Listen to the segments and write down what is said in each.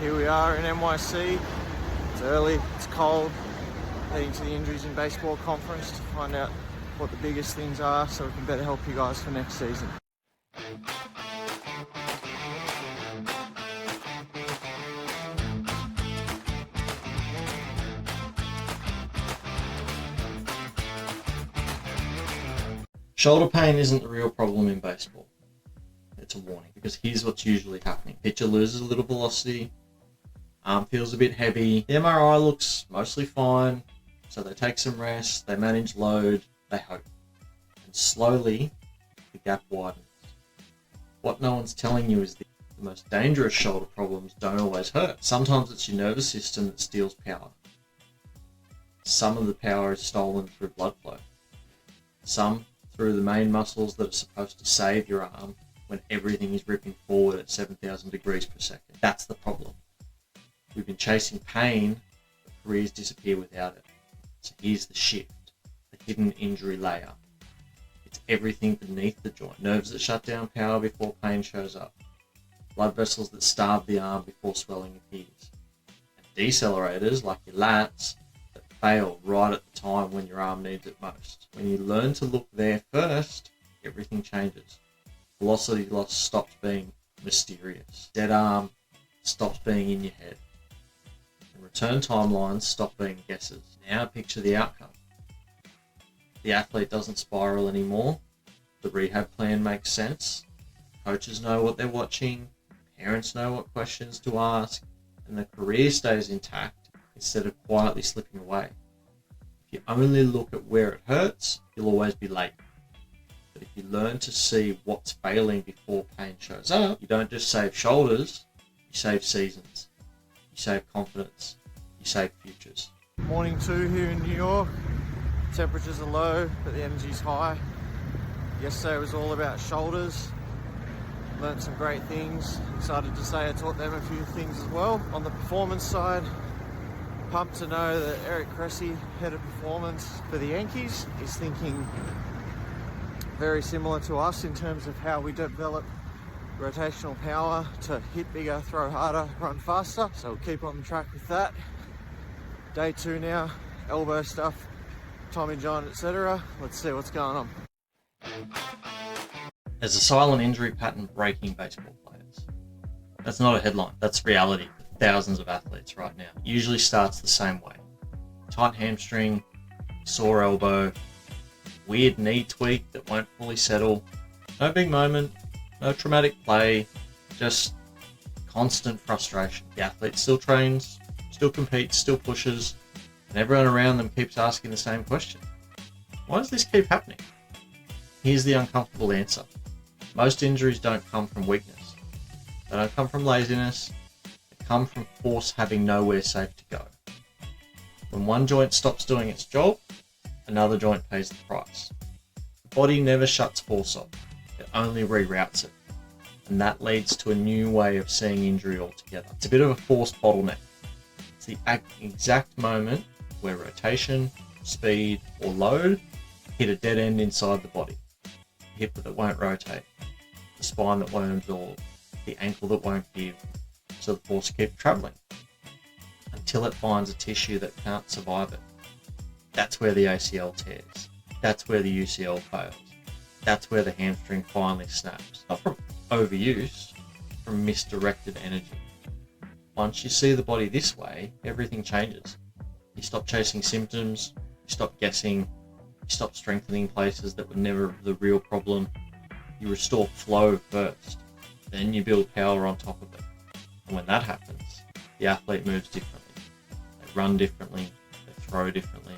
Here we are in NYC. It's early, it's cold. Heading to the Injuries in Baseball conference to find out what the biggest things are so we can better help you guys for next season. Shoulder pain isn't the real problem in baseball. It's a warning, because here's what's usually happening. Pitcher loses a little velocity, arm feels a bit heavy, the MRI looks mostly fine, so they take some rest, they manage load, they hope. And slowly, the gap widens. What no one's telling you is the most dangerous shoulder problems don't always hurt. Sometimes it's your nervous system that steals power. Some of the power is stolen through blood flow. Some through the main muscles that are supposed to save your arm when everything is ripping forward at 7,000 degrees per second. That's the problem. We've been chasing pain, but careers disappear without it. So here's the shift, the hidden injury layer. It's everything beneath the joint. Nerves that shut down power before pain shows up. Blood vessels that starve the arm before swelling appears. And decelerators, like your lats, that fail right at the time when your arm needs it most. When you learn to look there first, everything changes. Velocity loss stops being mysterious. Dead arm stops being in your head. And return timelines stop being guesses. Now picture the outcome. The athlete doesn't spiral anymore. The rehab plan makes sense. Coaches know what they're watching. Parents know what questions to ask. And the career stays intact instead of quietly slipping away. If you only look at where it hurts, you'll always be late. But if you learn to see what's failing before pain shows up, you don't just save shoulders, you save seasons. You save confidence. You save futures. Morning 2 here in New York. Temperatures are low, but the energy's high. Yesterday was all about shoulders. Learned some great things. Excited to say I taught them a few things as well. On the performance side, pumped to know that Eric Cressy, head of performance for the Yankees, is thinking very similar to us in terms of how we develop rotational power to hit bigger, throw harder, run faster. So we'll keep on track with that. Day 2 now, elbow stuff, Tommy John, etc. Let's see what's going on. There's a silent injury pattern breaking baseball players. That's not a headline, that's reality for thousands of athletes right now. It usually starts the same way. Tight hamstring, sore elbow, weird knee tweak that won't fully settle. No big moment, no traumatic play, just constant frustration. The athlete still trains, still competes, still pushes, and everyone around them keeps asking the same question. Why does this keep happening? Here's the uncomfortable answer. Most injuries don't come from weakness. They don't come from laziness. They come from force having nowhere safe to go. When one joint stops doing its job, another joint pays the price. The body never shuts force off. It only reroutes it. And that leads to a new way of seeing injury altogether. It's a bit of a forced bottleneck. It's the exact moment where rotation, speed, or load hit a dead end inside the body. The hip that won't rotate, the spine that won't absorb, the ankle that won't give, so the force keeps traveling until it finds a tissue that can't survive it. That's where the ACL tears. That's where the UCL fails. That's where the hamstring finally snaps. Not from overuse, from misdirected energy. Once you see the body this way, everything changes. You stop chasing symptoms, you stop guessing, you stop strengthening places that were never the real problem. You restore flow first, then you build power on top of it. And when that happens, the athlete moves differently. They run differently, they throw differently,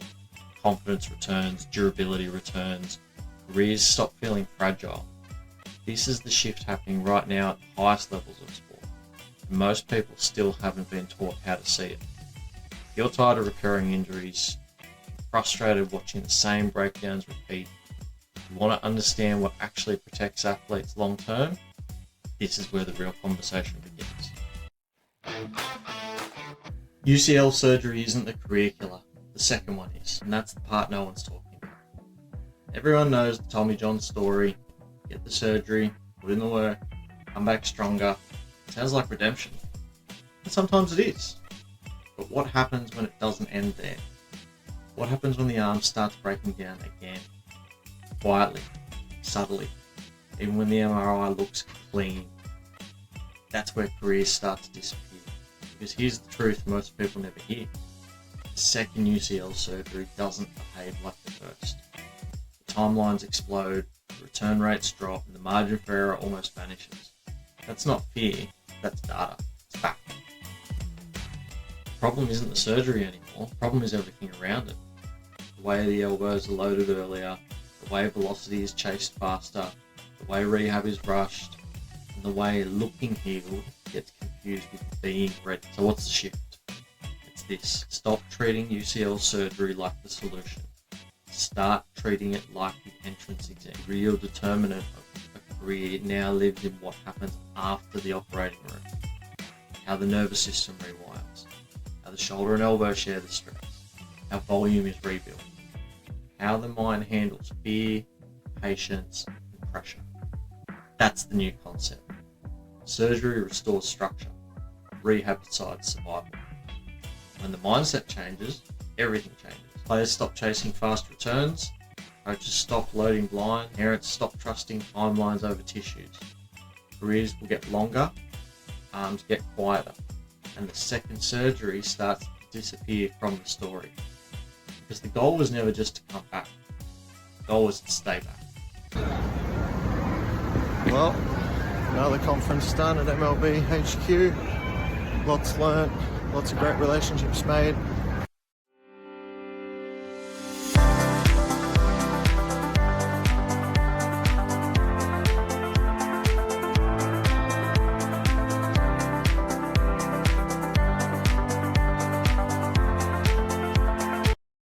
confidence returns, durability returns, careers stop feeling fragile. This is the shift happening right now at the highest levels of sport. And most people still haven't been taught how to see it. If you're tired of recurring injuries, frustrated watching the same breakdowns repeat, you want to understand what actually protects athletes long term, this is where the real conversation begins. UCL surgery isn't the career killer, the second one is, and that's the part no one's talking about. Everyone knows the Tommy John story. Get the surgery, put in the work, come back stronger. Sounds like redemption. And sometimes it is. But what happens when it doesn't end there? What happens when the arm starts breaking down again? Quietly, subtly, even when the MRI looks clean. That's where careers start to disappear. Because here's the truth most people never hear. The second UCL surgery doesn't behave like the first. The timelines explode, the return rates drop, and the margin for error almost vanishes. That's not fear, that's data. It's fact. The problem isn't the surgery anymore, the problem is everything around it. The way the elbows are loaded earlier, the way velocity is chased faster, the way rehab is rushed, and the way looking healed gets confused with being ready. So what's the shift? It's this. Stop treating UCL surgery like the solution. Start treating it like the entrance exam. The real determinant of a career now lives in what happens after the operating room. How the nervous system rewires. How the shoulder and elbow share the stress. How volume is rebuilt. How the mind handles fear, patience, and pressure. That's the new concept. Surgery restores structure. Rehab decides survival. When the mindset changes, everything changes. Players stop chasing fast returns. Coaches stop loading blind. Parents stop trusting timelines over tissues. Careers will get longer. Arms get quieter. And the second surgery starts to disappear from the story. Because the goal was never just to come back. The goal was to stay back. Well, another conference done at MLB HQ. Lots learnt, lots of great relationships made.